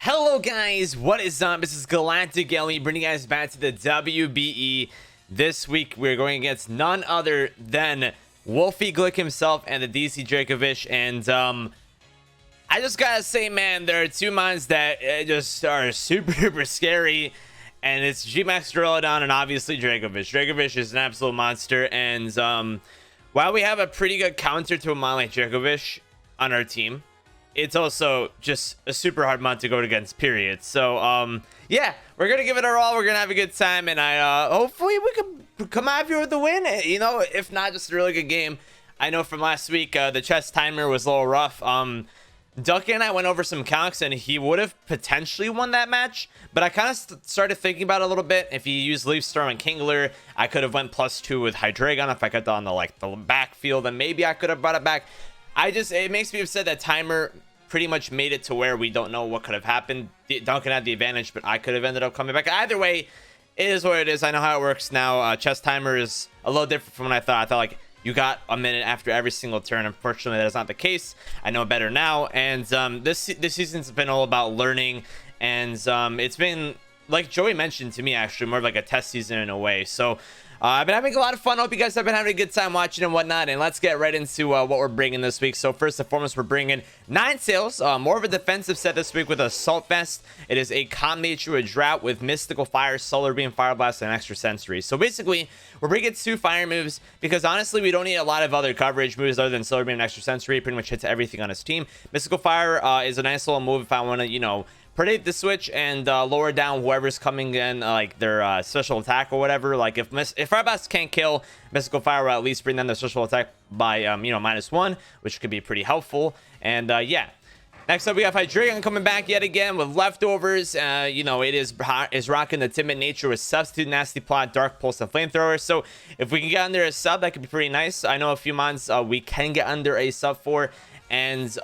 Hello guys, what is up? This is Galactic Ellie bringing you guys back to the WBE. This week we're going against none other than Wolfey Glick himself and the DC Dracovish. And I just gotta say, man, there are two mons that just are super scary, and it's G-Max Duraludon and obviously Dracovish. Dracovish is an absolute monster, and while we have a pretty good counter to a mon like Dracovish on our team, it's also just a super hard mon to go against, period. So yeah, we're gonna give it our all. We're gonna have a good time, and I hopefully we can come out here with the win. You know, if not, just a really good game. I know from last week the chess timer was a little rough. Ducky and I went over some calcs, and he would have potentially won that match, but I kind of started thinking about it a little bit. If he used Leaf Storm and Kingler, I could have went +2 with Hydreigon. If I got on the backfield, and maybe I could have brought it back. It makes me upset that timer pretty much made it to where we don't know what could have happened. Duncan had the advantage, but I could have ended up coming back. Either way, it is what it is. I know how it works now. Chess timer is a little different from what I thought. I thought like you got a minute after every single turn. Unfortunately, that is not the case. I know better now, and this season's been all about learning, and it's been, like Joey mentioned to me, actually more of like a test season in a way. So I've been having a lot of fun. Hope you guys have been having a good time watching and whatnot. And let's get right into what we're bringing this week. So first and foremost, we're bringing 9 Tails, more of a defensive set this week with Assault Vest. It is a Calm Nature with Drought with Mystical Fire, Solar Beam, Fire Blast, and Extra Sensory. So basically, we're bringing 2 fire moves because honestly, we don't need a lot of other coverage moves other than Solar Beam and Extra Sensory. It pretty much hits everything on his team. Mystical Fire is a nice little move if I want to, you know, predate the switch and lower down whoever's coming in, like their special attack or whatever. Like if Fire Blast can't kill, Mystical Fire will at least bring them their special attack by you know, -1, which could be pretty helpful. And yeah, next up we have Hydreigon coming back yet again with leftovers. You know, it is rocking the Timid Nature with Substitute, Nasty Plot, Dark Pulse, and Flamethrower. So if we can get under a sub, that could be pretty nice. I know a few mons we can get under a sub for. And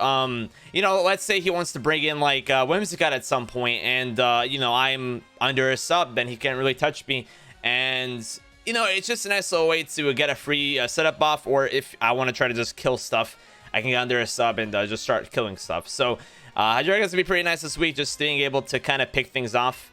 you know, let's say he wants to bring in like Whimsicott at some point, and you know, I'm under a sub, then he can't really touch me. And you know, it's just a nice little way to get a free setup buff, or if I want to try to just kill stuff, I can get under a sub and just start killing stuff. So Hydreigon's gonna be pretty nice this week, just being able to kind of pick things off.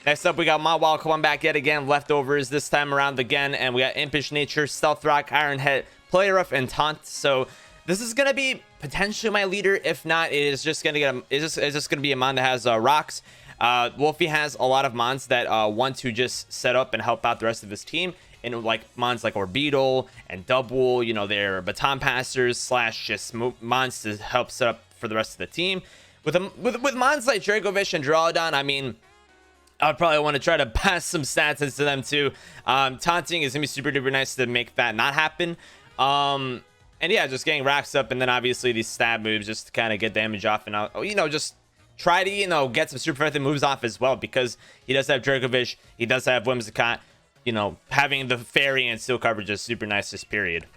Next up, we got Mawile coming back yet again, leftovers this time around again, and we got Impish Nature, Stealth Rock, Iron Head, Play Rough, and Taunt. So this is gonna be potentially my leader. If not, it is just gonna get it's just gonna be a mon that has rocks. Wolfey has a lot of mons that want to just set up and help out the rest of his team, and like mons like Orbeetle and Double, you know, they're baton passers slash just mons to help set up for the rest of the team. With mons like Dracovish and Duraludon, I mean, I'd probably want to try to pass some stats into them too. Taunting is gonna be super duper nice to make that not happen. And yeah, just getting racks up, and then obviously these stab moves just to kind of get damage off, and you know, just try to, you know, get some super effective moves off as well, because he does have Dracovish, he does have Whimsicott. You know, having the fairy and steel coverage is super nice this period.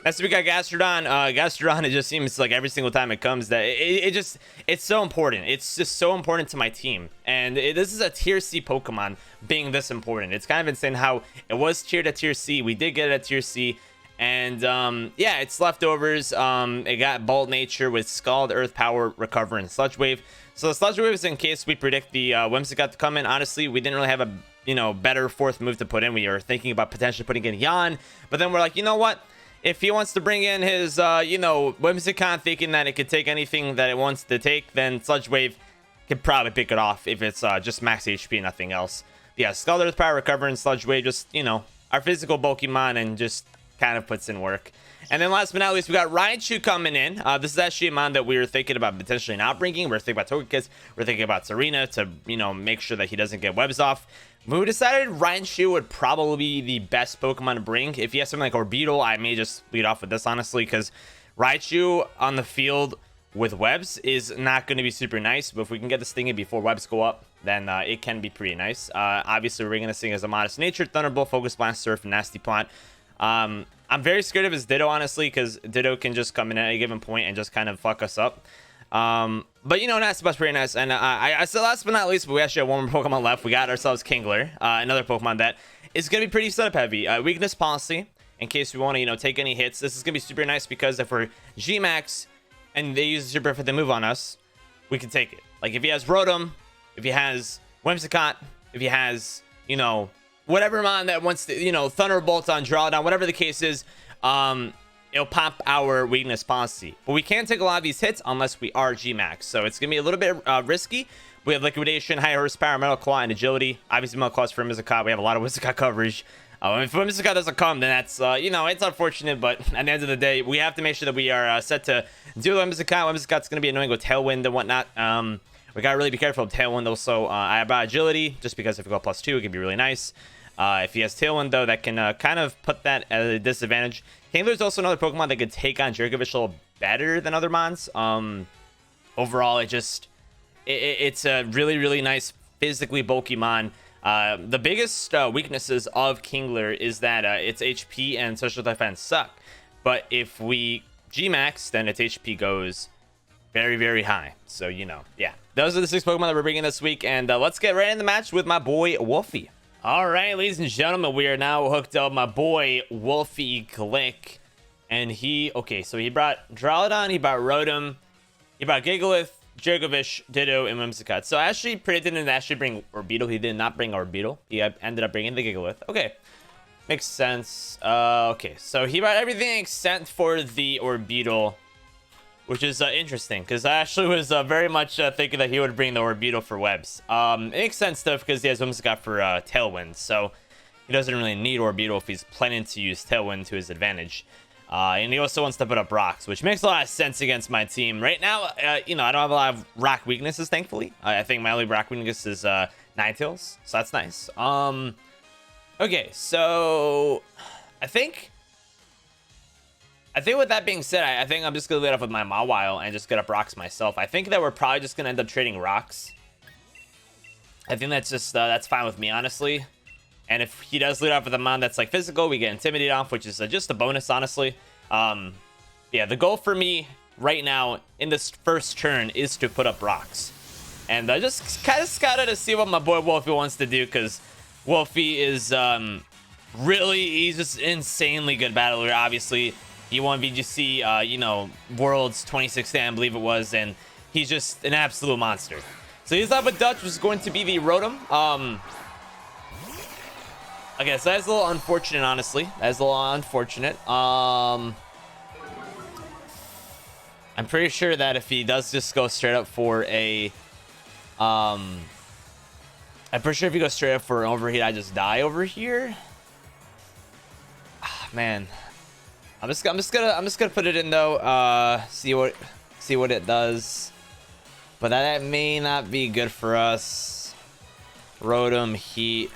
Next we got Gastrodon. Gastrodon, it just seems like every single time it comes that it's so important. It's just so important to my team, and this is a tier C Pokemon being this important. It's kind of insane how it was tiered at tier C. We did get it at tier C. And yeah, it's leftovers. It got Bolt Nature with Scald, Earth Power, Recover, and Sludge Wave. So the Sludge Wave is in case we predict the Whimsicott to come in. Honestly, we didn't really have a, you know, better 4th move to put in. We were thinking about potentially putting in Yawn, but then we're like, you know what? If he wants to bring in his you know, Whimsicott, thinking that it could take anything that it wants to take, then Sludge Wave could probably pick it off if it's just max HP, nothing else. Yeah, Scald, Earth Power, Recover, and Sludge Wave, just, you know, our physical Pokemon, and just kind of puts in work. And then last but not least, we got Raichu coming in. This is actually a mon that we were thinking about potentially not bringing. We're thinking about Togekiss. We're thinking about Serena to, you know, make sure that he doesn't get webs off. We decided Raichu would probably be the best Pokemon to bring. If he has something like Orbeetle, I may just lead off with this, honestly, because Raichu on the field with webs is not going to be super nice. But if we can get this thing in before webs go up, then it can be pretty nice. Obviously, we're bringing this thing as a Modest Nature, Thunderbolt, Focus Blast, Surf, and Nasty Plant. I'm very scared of his Ditto, honestly, because Ditto can just come in at a given point and just kind of fuck us up. But you know, Nasty Plant's pretty nice. And I said last but not least, but we actually have one more Pokemon left. We got ourselves Kingler, another Pokemon that is going to be pretty setup heavy. Weakness Policy, in case we want to, you know, take any hits. This is going to be super nice because if we're G-Max and they use a super effective move on us, we can take it. Like if he has Rotom, if he has Whimsicott, if he has, you know, whatever mon that wants to, you know, Thunderbolt on Drawdown, whatever the case is, it'll pop our weakness policy. But we can't take a lot of these hits unless we are G-Max. So it's going to be a little bit risky. We have Liquidation, High Horsepower, Metal Claw, and Agility. Obviously, Metal Claw's for Whimsicott. We have a lot of Whimsicott coverage. If Whimsicott doesn't come, then that's, you know, it's unfortunate. But at the end of the day, we have to make sure that we are set to deal with Whimsicott. Whimsicott's going to be annoying with Tailwind and whatnot. We got to really be careful of Tailwind. Also, I have Agility, just because if we go +2, it can be really nice. If he has Tailwind, though, that can kind of put that at a disadvantage. Kingler's also another Pokemon that could take on Dracovish a little better than other mons. Overall, it's a really, really nice physically bulky mon. The biggest weaknesses of Kingler is that its HP and social defense suck. But if we G-Max, then its HP goes very, very high. So, you know, yeah. Those are the 6 Pokemon that we're bringing this week. And let's get right in the match with my boy, Wolfey. All right, ladies and gentlemen, we are now hooked up my boy, Wolfey Glick. And okay, so he brought Drowdon, he brought Rotom, he brought Gigalith, Dracovish, Ditto, and Whimsicott. So I actually predicted him to actually bring Orbeetle. He did not bring Orbeetle. He ended up bringing the Gigalith. Okay, makes sense. Okay, so he brought everything except for the Orbeetle, which is interesting, because I actually was very much thinking that he would bring the Orbeetle for webs. It makes sense, though, because he has Whimsicott for Tailwind, so he doesn't really need Orbeetle if he's planning to use Tailwind to his advantage. And he also wants to put up rocks, which makes a lot of sense against my team. Right now, you know, I don't have a lot of rock weaknesses, thankfully. I think my only rock weakness is Ninetales, so that's nice. Okay, so I think with that being said, I think I'm just going to lead off with my Mawile and just get up rocks myself. I think that we're probably just going to end up trading rocks. I think that's just, that's fine with me, honestly. And if he does lead off with a mon that's like physical, we get Intimidate off, which is just a bonus, honestly. Yeah, the goal for me right now in this first turn is to put up rocks. And I just kind of scouted to see what my boy Wolfey wants to do, because Wolfey is he's just insanely good battler. Obviously, he won VGC, you know, Worlds 2016, I believe it was, and he's just an absolute monster. So he's up with Dutch, which is going to be the Rotom. Okay, so that's a little unfortunate, honestly. That's a little unfortunate. I'm pretty sure that if he does just go straight up for a... I'm pretty sure if he goes straight up for an overheat, I just die over here. Ah, man. I'm just gonna put it in though. See what it does. But that may not be good for us. Rotom, Heat.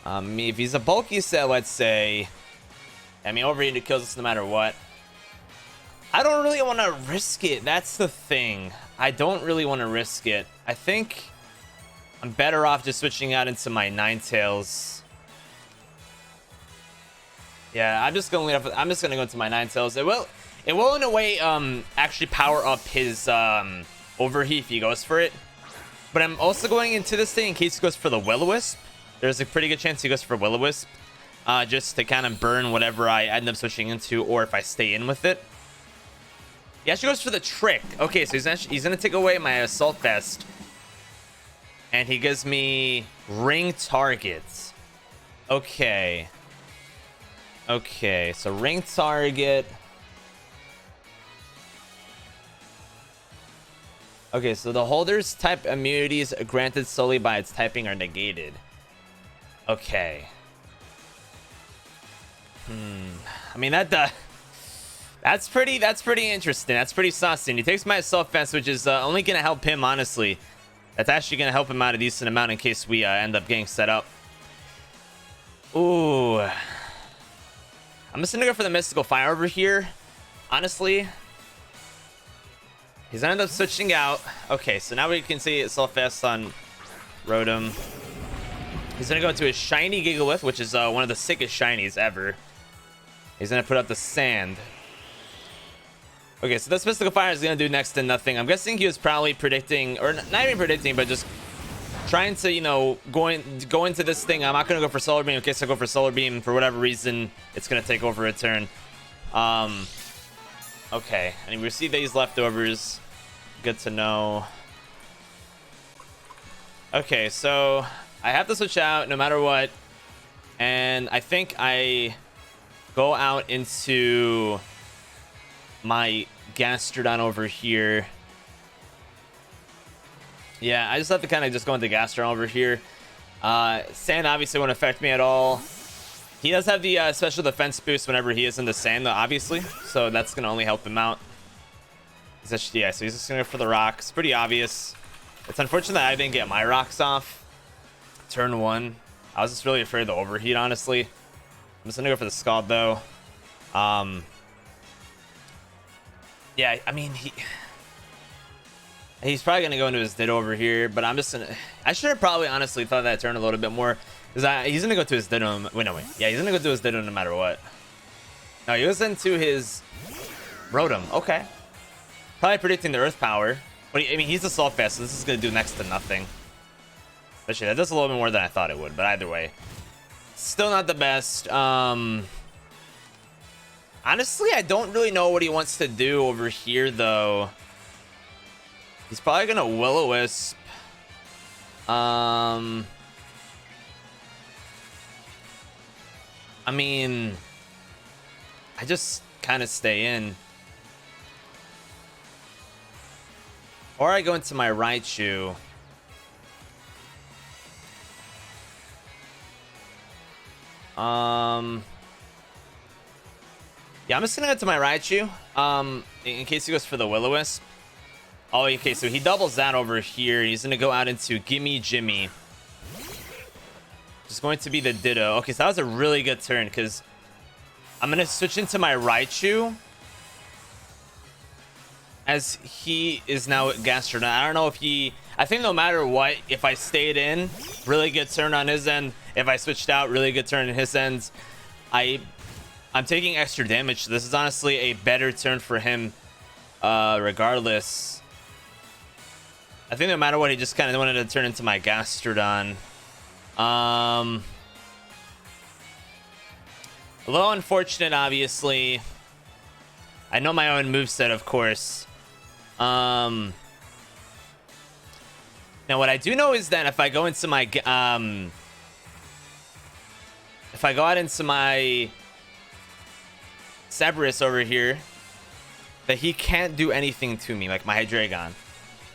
If he's a bulky set, let's say, I mean, overheat kills us no matter what. I don't really want to risk it. That's the thing. I don't really want to risk it. I think I'm better off just switching out into my Ninetales. Yeah, I'm just gonna go into my Ninetales. It will in a way actually power up his overheat if he goes for it. But I'm also going into this thing in case he goes for the Will-O-Wisp. There's a pretty good chance he goes for Will-O-Wisp, just to kind of burn whatever I end up switching into, or if I stay in with it. He actually goes for the Trick. Okay, so he's gonna take away my Assault Vest, and he gives me Ring Targets. Okay. Okay, so Ring Target. Okay, so the holder's type immunities granted solely by its typing are negated. Okay. I mean, that's pretty interesting. That's pretty saucy. And he takes my Assault Vest, which is only gonna help him, honestly. That's actually gonna help him out a decent amount in case we end up getting set up. Ooh. I'm just gonna go for the Mystical Fire over here, honestly. He's gonna end up switching out. Okay, so now we can see Assault Vest on Rotom. He's gonna go into his shiny Gigalith, which is one of the sickest shinies ever. He's gonna put up the Sand. Okay, so this Mystical Fire is gonna do next to nothing. I'm guessing he was probably predicting, or not even predicting, but just trying to, you know, go into this thing. I'm not gonna go for Solar Beam in case I go for Solar Beam. For whatever reason, it's gonna take over a turn. Okay, and we see these leftovers. Good to know. Okay, so I have to switch out no matter what. And I think I go out into my Gastrodon over here. Yeah, I just have to kind of just go into Gastrodon over here. Sand obviously won't affect me at all. He does have the special defense boost whenever he is in the sand, though, obviously. So that's going to only help him out. Yeah, so he's just going to go for the rocks. Pretty obvious. It's unfortunate that I didn't get my rocks off. Turn 1. I was just really afraid of the overheat, honestly. I'm just going to go for the Scald, though. Yeah, I mean, he's probably going to go into his Ditto over here, but I'm just going to... I should have probably honestly thought that turn a little bit more. Because he's going to go to his Ditto... Wait, no, wait. Yeah, he's going to go to his Ditto no matter what. No, he goes into his Rotom. Okay. Probably predicting the Earth Power. But I mean, he's a Assault Vest, so this is going to do next to nothing. Actually, that does a little bit more than I thought it would, but either way. Still not the best. Honestly, I don't really know what he wants to do over here, though. He's probably going to Will-O-Wisp. I mean, I just kind of stay in. Or I go into my Raichu. Yeah, I'm just gonna go to my Raichu. In case he goes for the Will-O-Wisp. Oh, okay, so he doubles that over here. He's gonna go out into Gimme Jimmy. Just going to be the Ditto. Okay, so that was a really good turn because I'm gonna switch into my Raichu. As he is now Gastrodon. I don't know if he... I think no matter what, if I stayed in, really good turn on his end. If I switched out, really good turn on his end. I'm taking extra damage. So this is honestly a better turn for him regardless. I think no matter what, he just kind of wanted to turn into my Gastrodon. A little unfortunate, obviously. I know my own moveset, of course. Now what I do know is that if I go into my if I go out into my Cerberus over here, that he can't do anything to me, like my Hydreigon.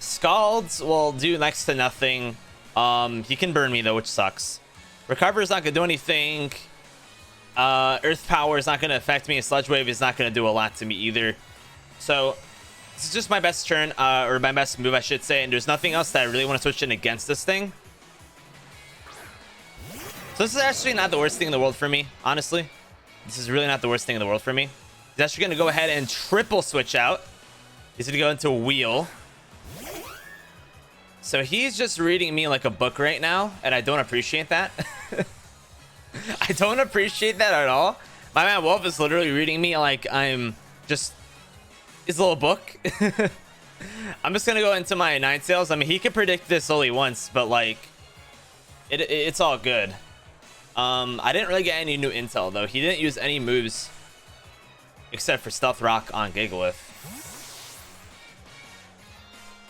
Scalds will do next to nothing. He can burn me though, which sucks. Recover is not gonna do anything. Earth Power is not gonna affect me. Sludge Wave is not gonna do a lot to me either. So this is just my best turn, or my best move, I should say. And there's nothing else that I really want to switch in against this thing. So this is actually not the worst thing in the world for me, honestly. This is really not the worst thing in the world for me. He's actually gonna go ahead and triple switch out. He's gonna go into a Wheel. So he's just reading me like a book right now, and I don't appreciate that. I don't appreciate that at all. My man Wolf is literally reading me like I'm just his little book. I'm just gonna go into my Ninetales. I mean, he could predict this only once, but like it's all good. I didn't really get any new intel though. He didn't use any moves except for Stealth Rock on Gigalith.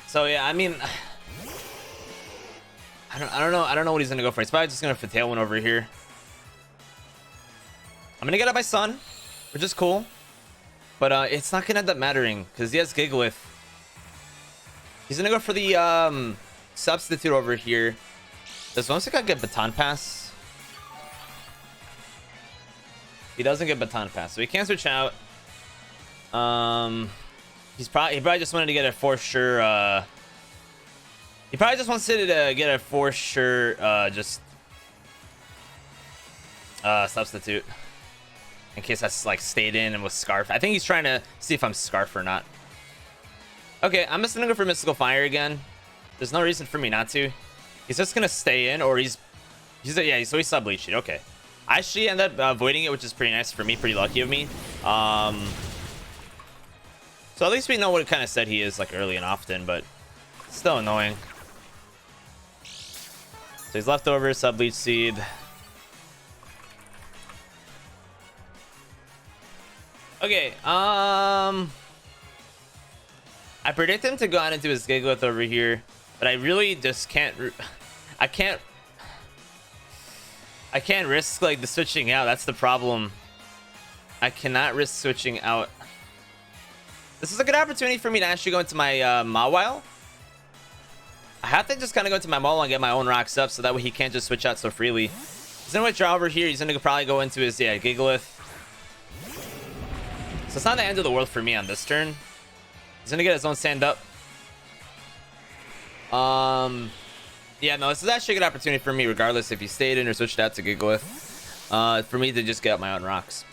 So yeah, I mean, I don't know what he's gonna go for. He's probably just gonna for Tailwind over here. I'm gonna get up my Sun, which is cool, but it's not gonna end up mattering because he has Gigalith. He's gonna go for the substitute over here. Does Whimsicott get Baton Pass? He doesn't get Baton Pass, so he can't switch out. He probably just wanted to get a for sure. He probably just wants to get a for sure substitute. In case that's like stayed in and was Scarf. I think he's trying to see if I'm Scarf or not. Okay, I'm just gonna go for Mystical Fire again. There's no reason for me not to. He's just gonna stay in, or he's so he's sub leech it. Okay, I actually end up avoiding it, which is pretty nice for me. Pretty lucky of me. So at least we know what kind of set he is like early and often, but still annoying. So he's left over sub leech seed. Okay, I predict him to go on into his Gigalith over here, but I really just can't. I can't risk like the switching out. That's the problem. I cannot risk switching out. This is a good opportunity for me to actually go into my Mawile. I have to just kind of go into my Mawile and get my own rocks up, so that way he can't just switch out so freely. He's gonna withdraw over here. He's gonna probably go into his Gigalith. So it's not the end of the world for me on this turn. He's gonna get his own stand up. Yeah, no, this is actually a good opportunity for me, regardless if he stayed in or switched out to Gigalith. For me to just get my own rocks.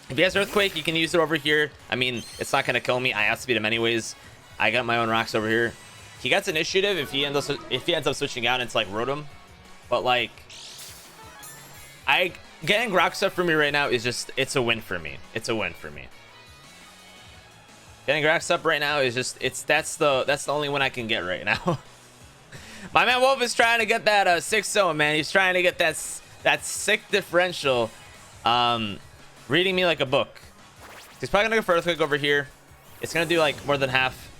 If he has Earthquake, he can use it over here. I mean, it's not gonna kill me. I outspeed him anyways. I got my own rocks over here. He gets initiative if he ends up switching out into like Rotom. But like, getting rocks up for me right now is just, it's a win for me. It's a win for me. Getting rocks up right now is just, that's the only one I can get right now. My man Wolf is trying to get that 6-0, man. He's trying to get that sick differential. Reading me like a book. He's probably gonna go for Earthquake over here. It's gonna do like more than half.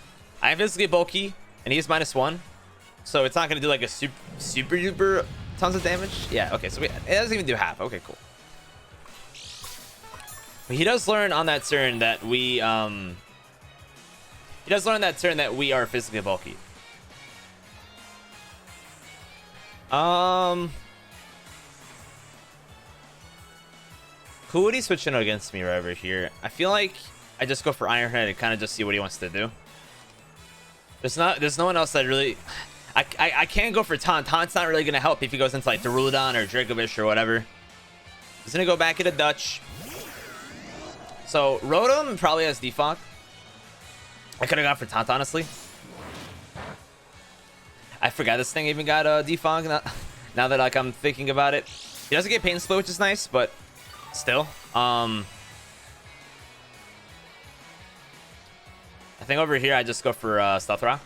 I am physically bulky, and he's -1, so it's not gonna do like a super duper tons of damage. Yeah, okay, so it doesn't even do half. Okay, cool. But he does learn on that turn that we are physically bulky. Who would he switch in against me right over here? I feel like I just go for Iron Head and kind of just see what he wants to do. There's no one else that really... I can't go for Taunt. Taunt's not really going to help if he goes into like Duraludon or Dracovish or whatever. He's going to go back into Dutch. So Rotom probably has Defog. I could have gone for Taunt, honestly. I forgot this thing even got Defog now that like I'm thinking about it. He doesn't get Pain Split, which is nice, but still. I think over here I just go for Stealth Rock.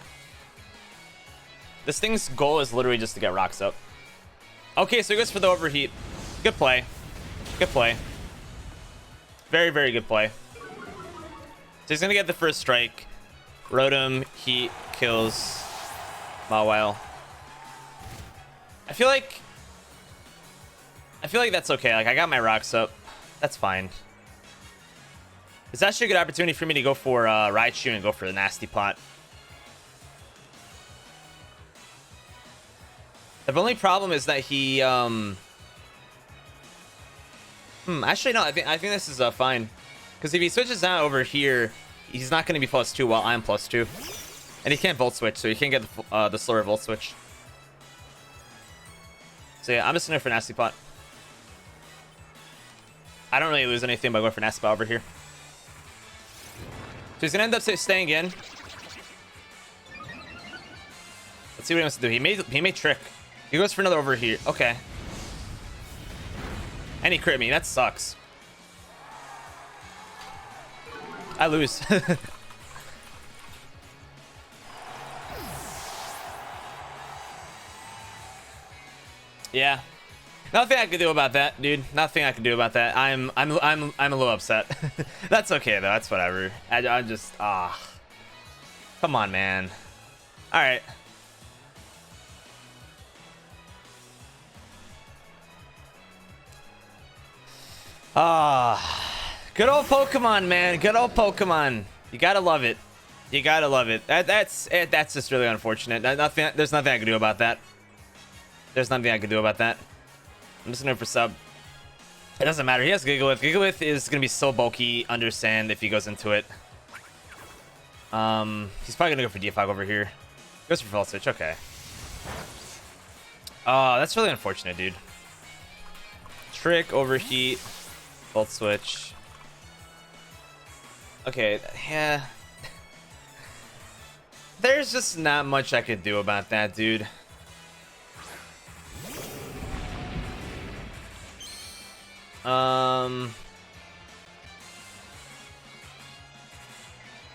This thing's goal is literally just to get rocks up. Okay, so he goes for the Overheat. Good play. Good play. Very, very good play. So he's gonna get the first strike. Rotom, Heat, kills Mawile. I feel like that's okay. Like, I got my rocks up. That's fine. It's actually a good opportunity for me to go for Raichu and go for the Nasty Plot. The only problem is that he actually no, I think this is fine. Because if he switches out over here, he's not going to be +2 while I'm +2. And he can't Volt Switch, so he can't get the slower Volt Switch. So yeah, I'm just going for Nasty Plot. I don't really lose anything by going for Nasty Plot over here. So he's going to end up staying in. Let's see what he wants to do. He made Trick. He goes for another over here. Okay. And he crit me. That sucks. I lose. Yeah. Nothing I can do about that, dude. Nothing I can do about that. I'm a little upset. That's okay though. That's whatever. I'm just come on, man. All right. Good old Pokemon, man. Good old Pokemon. You gotta love it. You gotta love it. That's just really unfortunate. There's nothing I can do about that. There's nothing I can do about that. I'm just gonna go for sub. It doesn't matter. He has Gigalith. Gigalith is gonna be so bulky under sand if he goes into it. He's probably gonna go for Defog over here. Goes for Volt Switch. Okay. Oh, that's really unfortunate, dude. Trick, Overheat, Volt Switch. Okay, yeah. There's just not much I could do about that, dude.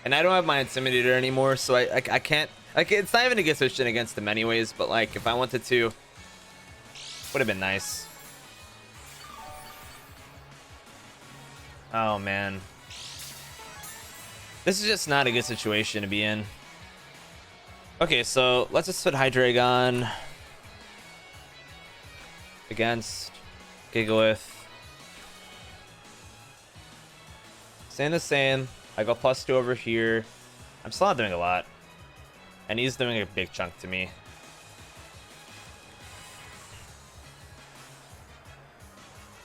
And I don't have my Intimidator anymore, so I can't. Like, it's not even to get switched in against them anyways, but like if I wanted to, would have been nice. Oh man. This is just not a good situation to be in. Okay, so let's just put Hydreigon against Gigalith. Staying the same. I go +2 over here. I'm still not doing a lot. And he's doing a big chunk to me.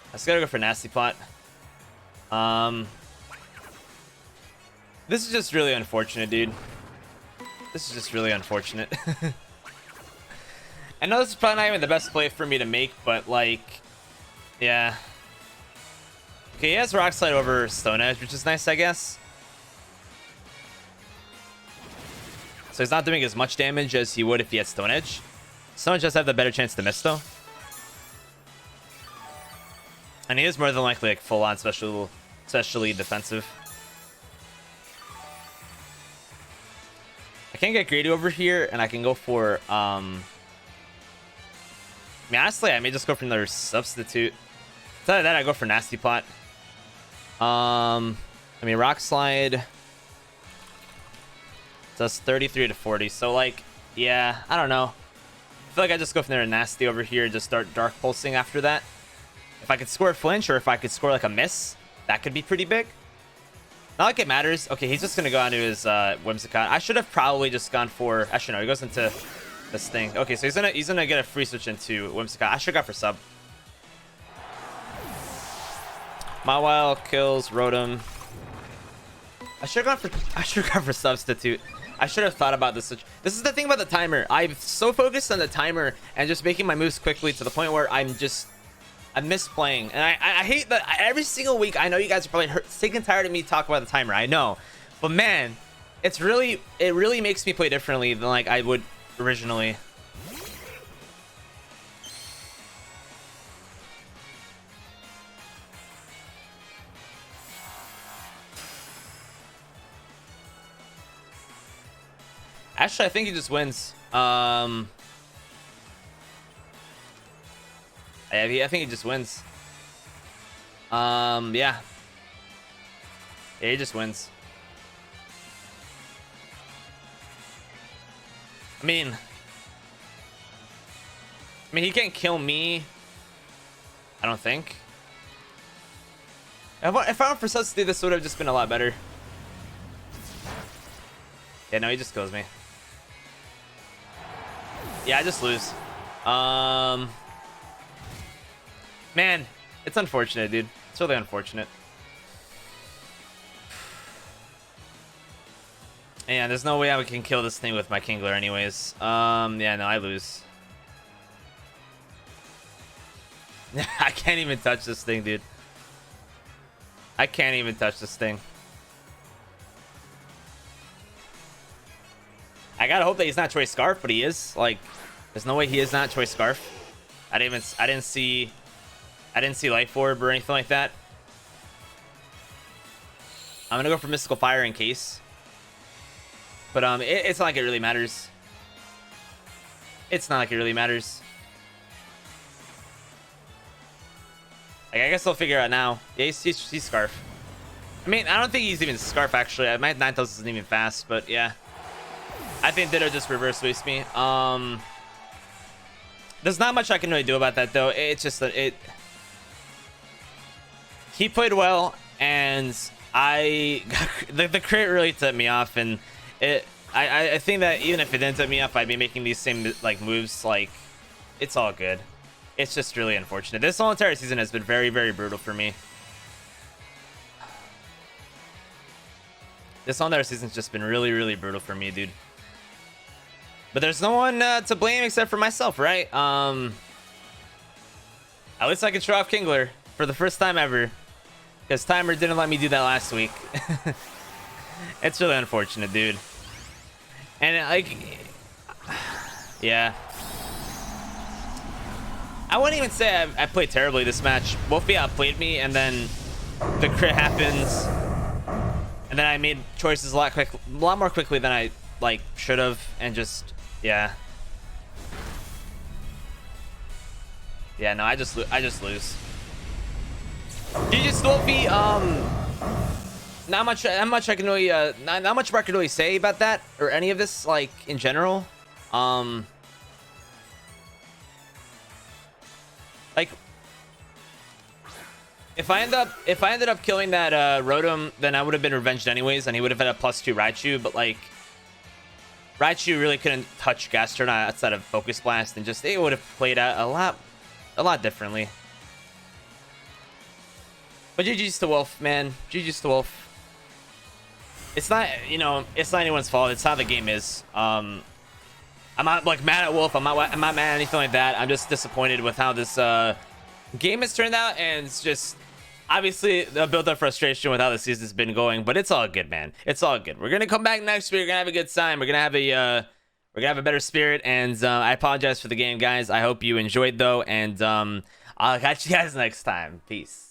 I just gotta go for Nasty Plot. This is just really unfortunate, dude. This is just really unfortunate. I know this is probably not even the best play for me to make, but like, yeah. Okay, he has Rock Slide over Stone Edge, which is nice, I guess. So he's not doing as much damage as he would if he had Stone Edge. Stone Edge does have the better chance to miss, though. And he is more than likely like full-on especially defensive. I can't get greedy over here, and I can go for I mean, honestly, I may just go for another substitute. Instead of that, I go for Nasty Plot. I mean, Rock Slide does 33 to 40. So, like, yeah, I don't know. I feel like I just go from there and Nasty over here and just start Dark Pulsing after that. If I could score a flinch, or if I could score like a miss, that could be pretty big. Not like it matters. Okay, he's just gonna go onto his Whimsicott. I should have probably just gone for. Actually, no, he goes into this thing. Okay, so he's gonna get a free switch into Whimsicott. I should have gone for sub. Mawile kills Rotom. I should have gone for substitute. I should have thought about this. This is the thing about the timer. I'm so focused on the timer and just making my moves quickly to the point where I'm misplaying. And I hate that every single week. I know you guys are probably sick and tired of me talking about the timer. I know, but man, it really makes me play differently than like I would originally. Actually, I think he just wins. I think he just wins. Yeah. Yeah, he just wins. I mean, he can't kill me. I don't think. If I went for substitute, this would have just been a lot better. Yeah, no, he just kills me. Yeah, I just lose. Man, it's unfortunate, dude. It's really unfortunate. And there's no way I can kill this thing with my Kingler anyways. Yeah, no, I lose. I can't even touch this thing, dude. I can't even touch this thing. I gotta hope that he's not Choice Scarf, but he is. Like, there's no way he is not Choice Scarf. I didn't see Life Orb or anything like that. I'm gonna go for Mystical Fire in case. But it's not like it really matters. It's not like it really matters. Like, I guess I'll figure out now. Yeah, he's Scarf. I mean, I don't think he's even Scarf, actually. My Ninetales isn't even fast, but yeah. I think Ditto just reverse waste me. There's not much I can really do about that, though. It's just that he played well, and the crit really tipped me off, and I think that even if it didn't tip me off, I'd be making these same like moves. Like, it's all good. It's just really unfortunate. This whole entire season has been very, very brutal for me. This whole entire season's just been really, really brutal for me, dude. But there's no one to blame except for myself, right? At least I can show off Kingler for the first time ever, because Timer didn't let me do that last week. It's really unfortunate, dude. And like, yeah. I wouldn't even say I played terribly this match. Wolfey outplayed me, and then the crit happens, and then I made choices a lot more quickly than I like should have, and just yeah. Yeah, no, I just lose. GG's Wolfey. not much I can really not much more I can really say about that or any of this, like, in general. Like, if I ended up killing that Rotom, then I would have been revenged anyways, and he would have had a +2 Raichu. But like, Raichu really couldn't touch Gastrodon outside of Focus Blast, and just it would have played out a lot differently. But GG's to Wolf, man. GG's to Wolf. It's not, you know, it's not anyone's fault. It's how the game is. I'm not like mad at Wolf. I'm not mad at anything like that. I'm just disappointed with how this game has turned out, and it's just obviously a built-up frustration with how the season's been going. But it's all good, man. It's all good. We're gonna come back next week. We're gonna have a good time. We're gonna have a better spirit. And I apologize for the game, guys. I hope you enjoyed though, and I'll catch you guys next time. Peace.